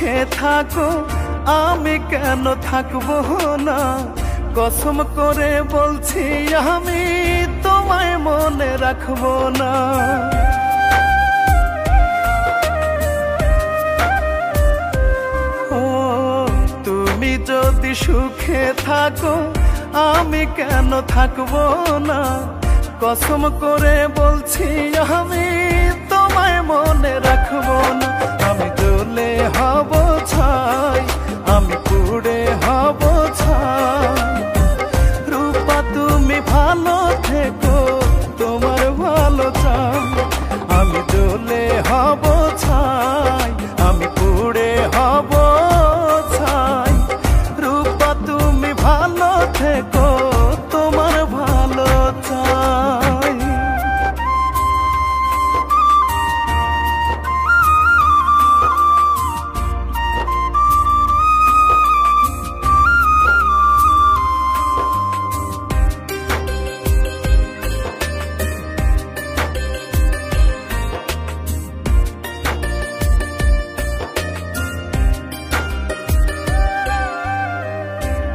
সুখে থাকো আমি কেন থাকবো না, কসম করে বলছি আমি তোমায় মনে রাখবো না। ও তুমি যদি সুখে থাকো আমি কেন থাকবো না, কসম করে বলছি আমি তোমায় মনে রাখবো না। আমি জ্বলে হব ছাই, আমি পুড়ে হব ছাই, রূপা তুমি ভালো থেকো তোমার ভালো চাই। আমি জ্বলে হব ছাই, আমি পুড়ে হব ছাই, রূপা তুমি ভালো থেকো তোমার ভালো চাই।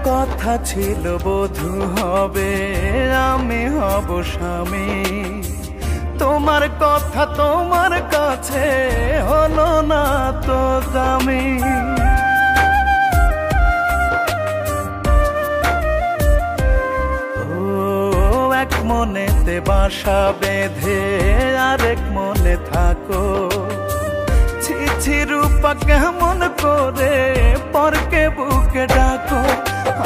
কথা ছিল বধূ হবে আমি হব স্বামী, তোমার কথা তোমার কাছে হলো না তো দামি। ও এক মনেতে বাসা বেঁধে আরেক মনে থাকো, ছি ছি রূপা কেমন করে পরকে বুকে ডাকো।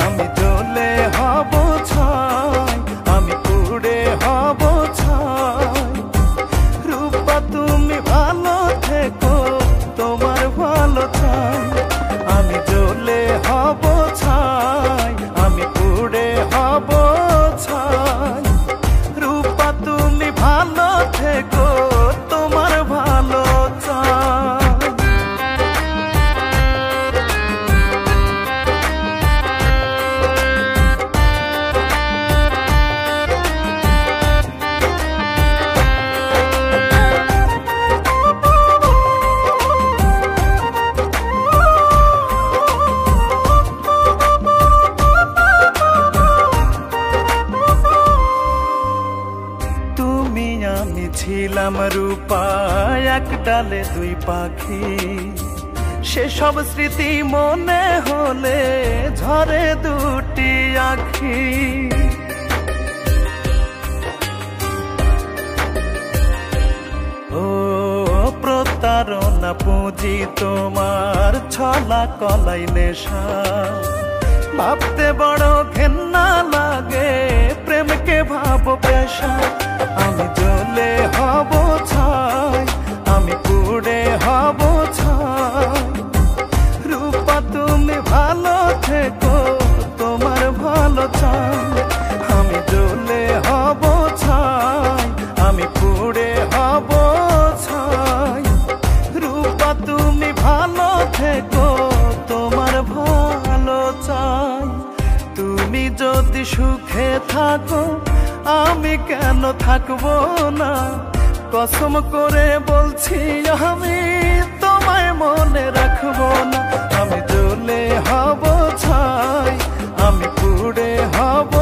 আমি জ্বলে হব ছাই, আমি পুড়ে হব ছাই, রূপা তুমি ভালো থেকো তোমার ভালো চাই। আমি জ্বলে হব ছাই, আমি পুড়ে হব ছাই, রূপা তুমি ভালো থেকো তোমার ভালো চাই। আমি ছিলাম রূপা এক ডালে দুই পাখি, সেসব স্মৃতি মনে হলে ঝরে দুটি আখি। ও প্রতারণা পুঁজি তোমার ছলা কলাই নেশা, ভাবতে বড় ঘেন্না লাগে প্রেমকে ভাবো পেশা। আমি জ্বলে হব ছাই, আমি পুড়ে হব ছাই, রূপা তুমি ভালো থেকো তোমার ভালো চাই। আমি জ্বলে হব ছাই, আমি পুড়ে হব ছাই, রূপা তুমি ভালো থেকো তোমার ভালো চাই। তুমি যদি সুখে থাকো আমি কেন থাকবো না, কসম করে বলছি আমি তোমায় মনে রাখবো না। আমি জ্বলে হব ছাই, আমি পুড়ে হব